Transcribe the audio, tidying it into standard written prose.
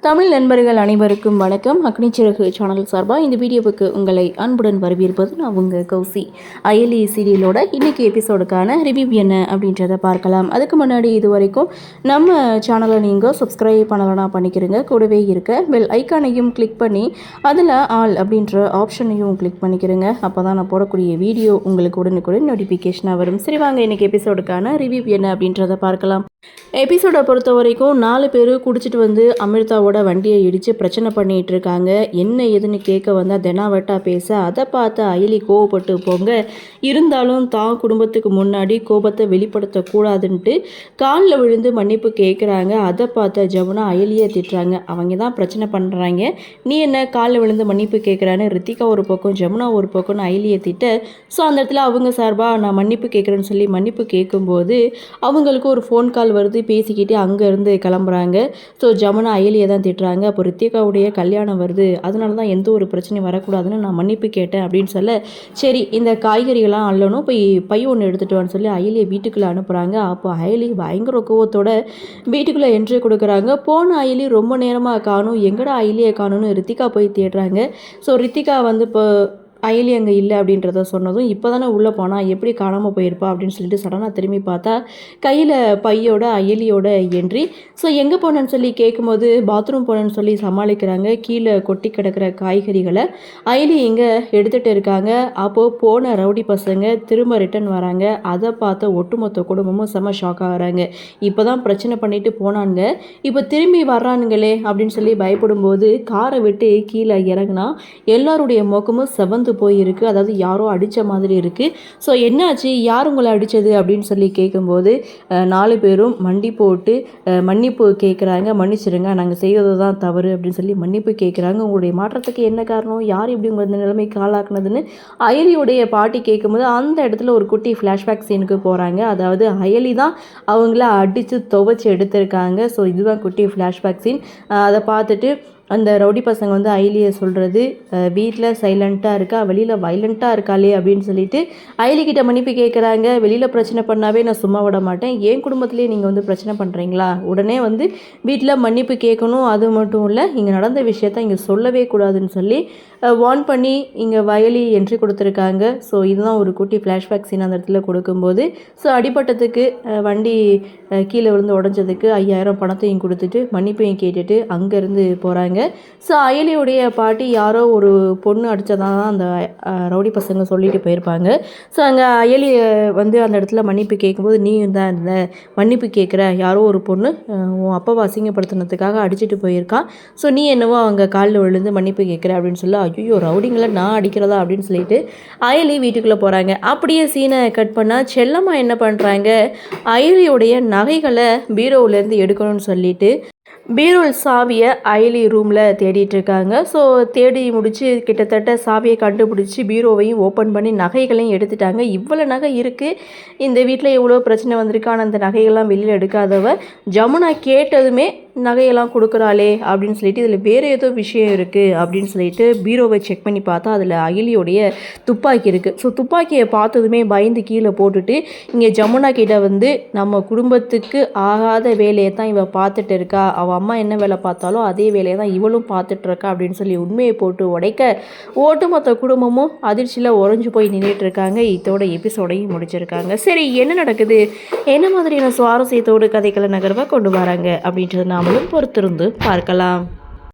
தமிழ் நண்பர்கள் அனைவருக்கும் வணக்கம். அக்னிச்சிறகு சேனல் சார்பாக இந்த வீடியோவுக்கு உங்களை அன்புடன் வரவேற்பது நான் உங்கள் கௌசி. அயலி சீரியலோட இன்றைக்கி எபிசோடுக்கான ரிவ்யூ என்ன அப்படின்றத பார்க்கலாம். அதுக்கு முன்னாடி இது வரைக்கும் நம்ம சேனலை நீங்கள் சப்ஸ்கிரைப் பண்ணலாம் பண்ணிக்கிறங்க. கூடவே இருக்க பெல் ஐக்கானையும் கிளிக் பண்ணி அதில் ஆல் அப்படின்ற ஆப்ஷனையும் கிளிக் பண்ணிக்கிறங்க. அப்போ தான் நான் போடக்கூடிய வீடியோ உங்களுக்கு உடனுக்குடன் நோட்டிஃபிகேஷனாக வரும். சரி வாங்க இன்றைக்கி எபிசோடுக்கான ரிவ்யூ என்ன அப்படின்றத பார்க்கலாம். எபிசோடை பொறுத்த வரைக்கும் 4 பேர் குடிச்சிட்டு வந்து அமிர்தாவோட வண்டியை இடித்து பிரச்சனை பண்ணிகிட்டு இருக்காங்க. என்ன ஏதுன்னு கேட்க வந்தால் தெனாவட்டா பேச அதை பார்த்து அயலி கோவப்பட்டு போங்க. இருந்தாலும் தான் குடும்பத்துக்கு முன்னாடி கோபத்தை வெளிப்படுத்தக்கூடாதுன்ட்டு காலில் விழுந்து மன்னிப்பு கேட்குறாங்க. அதை பார்த்த ஜமுனா அயலியை திட்டுறாங்க. அவங்க தான் பிரச்சனை பண்ணுறாங்க, நீ என்ன காலில் விழுந்து மன்னிப்பு கேட்குறான்னு ரித்திகா ஒரு பக்கம் ஜமுனா ஒரு பக்கம்னு அயலியை திட்ட. ஸோ அந்த இடத்துல அவங்க சார்பாக நான் மன்னிப்பு கேட்குறேன்னு சொல்லி மன்னிப்பு கேட்கும்போது அவங்களுக்கு ஒரு ஃபோன் கால் வருது. பேசிக்கிட்டு அங்கேருந்து கிளம்புறாங்க. ஸோ ஜமுனா அயலியை தான் திட்டுறாங்க. அப்போ ரித்திகாவுடைய கல்யாணம் வருது, அதனால தான் எந்த ஒரு பிரச்சனையும் வரக்கூடாதுன்னு நான் மன்னிப்பு கேட்டேன் அப்படின்னு சொல்ல, சரி இந்த காய்கறிகள்லாம் அள்ளணும், போய் பை ஒன்று எடுத்துகிட்டு வான்னு சொல்லி அயலியை வீட்டுக்குள்ளே அனுப்புகிறாங்க. அப்போ அயலி பயங்கர கோவத்தோட வீட்டுக்குள்ளே என்ட்ரி கொடுக்குறாங்க. போன அயலி ரொம்ப நேரமாக காணும், எங்கடா அயலியை காணும்னு ரித்திகா போய் தேடுறாங்க. ஸோ ரித்திகா வந்து இப்போ அயலி அங்கே இல்லை அப்படின்றத சொன்னதும் இப்போ தானே உள்ளே போனால் எப்படி காணாமல் போயிருப்பா அப்படின்னு சொல்லிட்டு சடனாக திரும்பி பார்த்தா கையில் பையோட அயலியோட என்ட்ரி. ஸோ எங்கே போனேன்னு சொல்லி கேட்கும்போது பாத்ரூம் போனேன்னு சொல்லி சமாளிக்கிறாங்க. கீழே கொட்டி கிடக்கிற காய்கறிகளை அயலி இங்கே எடுத்துகிட்டு இருக்காங்க. அப்போது போன ரவுடி பசங்க திரும்ப ரிட்டன் வராங்க. அதை பார்த்த ஒட்டுமொத்த குடும்பமும் செம ஷாக் ஆகிறாங்க. இப்போ தான் பிரச்சனை பண்ணிட்டு போனாங்க, இப்போ திரும்பி வர்றானுங்களே அப்படின்னு சொல்லி பயப்படும்போது காரை விட்டு கீழே இறங்கினா எல்லாருடைய முகமும் செவந்து போயிருக்கு. அதாவது யாரோ அடித்த மாதிரி இருக்குது. ஸோ என்னாச்சு, யார் உங்களை அடித்தது அப்படின்னு சொல்லி கேட்கும்போது 4 பேரும் மண்டி போட்டு மன்னிப்பு கேட்குறாங்க. மன்னிச்சிடுங்க, நாங்கள் செய்தது தான் தவறு அப்படின்னு சொல்லி மன்னிப்பு கேட்குறாங்க. உங்களுடைய மாற்றத்துக்கு என்ன காரணம், யார் இப்படி உங்கள் நிலைமைக்கு ஆளாக்குனதுன்னு அயலியுடைய பாட்டி கேட்கும்போது அந்த இடத்துல ஒரு குட்டி ஃப்ளாஷ்பேக் சீனுக்கு போகிறாங்க. அதாவது அயலி தான் அவங்கள அடித்து துவைச்சி எடுத்திருக்காங்க. ஸோ இதுதான் குட்டி ஃப்ளாஷ்பேக் சீன். அதை பார்த்துட்டு அந்த ரவுடி பசங்க வந்து அயலியை சொல்கிறது, வீட்டில் சைலண்ட்டாக இருக்கா, வெளியில் வைலண்ட்டாக இருக்காளே அப்படின்னு சொல்லிட்டு அயலிக்கிட்ட மன்னிப்பு கேட்குறாங்க. வெளியில் பிரச்சனை பண்ணாவே நான் சும்மா விட மாட்டேன், என் குடும்பத்திலே நீங்கள் வந்து பிரச்சனை பண்ணுறீங்களா, உடனே வந்து வீட்டில் மன்னிப்பு கேட்கணும், அது மட்டும் இல்லை இங்கே நடந்த விஷயத்த இங்கே சொல்லவே கூடாதுன்னு சொல்லி வார்ன் பண்ணி இங்கே வயலி என்ட்ரி கொடுத்துருக்காங்க. ஸோ இதுதான் ஒரு குட்டி ஃப்ளாஷ்பேக் சீன் அந்த இடத்துல கொடுக்கும்போது. ஸோ அடிப்பட்டதுக்கு வண்டி கீழே விழுந்து உடஞ்சதுக்கு 5000 பணத்தையும் கொடுத்துட்டு மன்னிப்பையும் கேட்டுட்டு அங்கேருந்து போகிறாங்க. ஸோ அயலியுடைய பாட்டி யாரோ ஒரு பொண்ணு அடித்ததான் அந்த ரவுடி பசங்க சொல்லிட்டு போயிருப்பாங்க. ஸோ அங்கே அயலி வந்து அந்த இடத்துல மன்னிப்பு கேட்கும்போது, நீ தான் இந்த மன்னிப்பு கேட்குற, யாரோ ஒரு பொண்ணு உன் அப்பாவை அசிங்கப்படுத்தினதுக்காக அடிச்சுட்டு போயிருக்கான், ஸோ நீ என்னவோ அவங்க காலில் விழுந்து மன்னிப்பு கேட்குற அப்படின்னு சொல்லி, ஐயோ ரவுடிங்களை நான் அடிக்கிறதா அப்படின்னு சொல்லிட்டு அயலி வீட்டுக்குள்ளே போகிறாங்க. அப்படியே சீனை கட் பண்ணால் செல்லம்மா என்ன பண்ணுறாங்க, அயலியுடைய நகைகளை பீரோவிலேருந்து எடுக்கணும்னு சொல்லிட்டு பீரோல் சாவியை அயலி ரூமில் தேடிட்டு இருக்காங்க. ஸோ தேடி முடித்து கிட்டத்தட்ட சாவியை கண்டுபிடிச்சி பீரோவையும் ஓப்பன் பண்ணி நகைகளையும் எடுத்துட்டாங்க. இவ்வளோ நகை இருக்குது, இந்த வீட்டில் எவ்வளோ பிரச்சனை வந்திருக்கு, ஆனால் அந்த நகைகள்லாம் வெளியில் எடுக்காதவ ஜமுனா கேட்டதுமே நகையெல்லாம் கொடுக்குறாளே அப்படின்னு சொல்லிட்டு இதில் வேறு ஏதோ விஷயம் இருக்குது அப்படின்னு சொல்லிட்டு பீரோவை செக் பண்ணி பார்த்தா அதில் அயலியோடைய துப்பாக்கி இருக்குது. ஸோ துப்பாக்கியை பார்த்ததுமே பயந்து கீழே போட்டுட்டு இங்கே ஜமுனா கிட்ட வந்து, நம்ம குடும்பத்துக்கு ஆகாத வேலையை தான் இவள் பார்த்துட்டு இருக்கா, அவள் அம்மா என்ன வேலை பார்த்தாலோ அதே வேலையை தான் இவளும் பார்த்துட்ருக்கா அப்படின்னு சொல்லி உண்மையை போட்டு உடைக்க ஒட்டுமொத்த குடும்பமும் அதிர்ச்சியில் உறைஞ்சு போய் நின்றுட்டு இருக்காங்க. இதோட எபிசோடையும் முடிச்சிருக்காங்க. சரி என்ன நடக்குது, என்ன மாதிரியான சுவாரஸ்யத்தோடு கதைகளை நகர்வாக கொண்டு வராங்க அப்படின்றது நாமளும் பொறுத்திருந்து பார்க்கலாம்.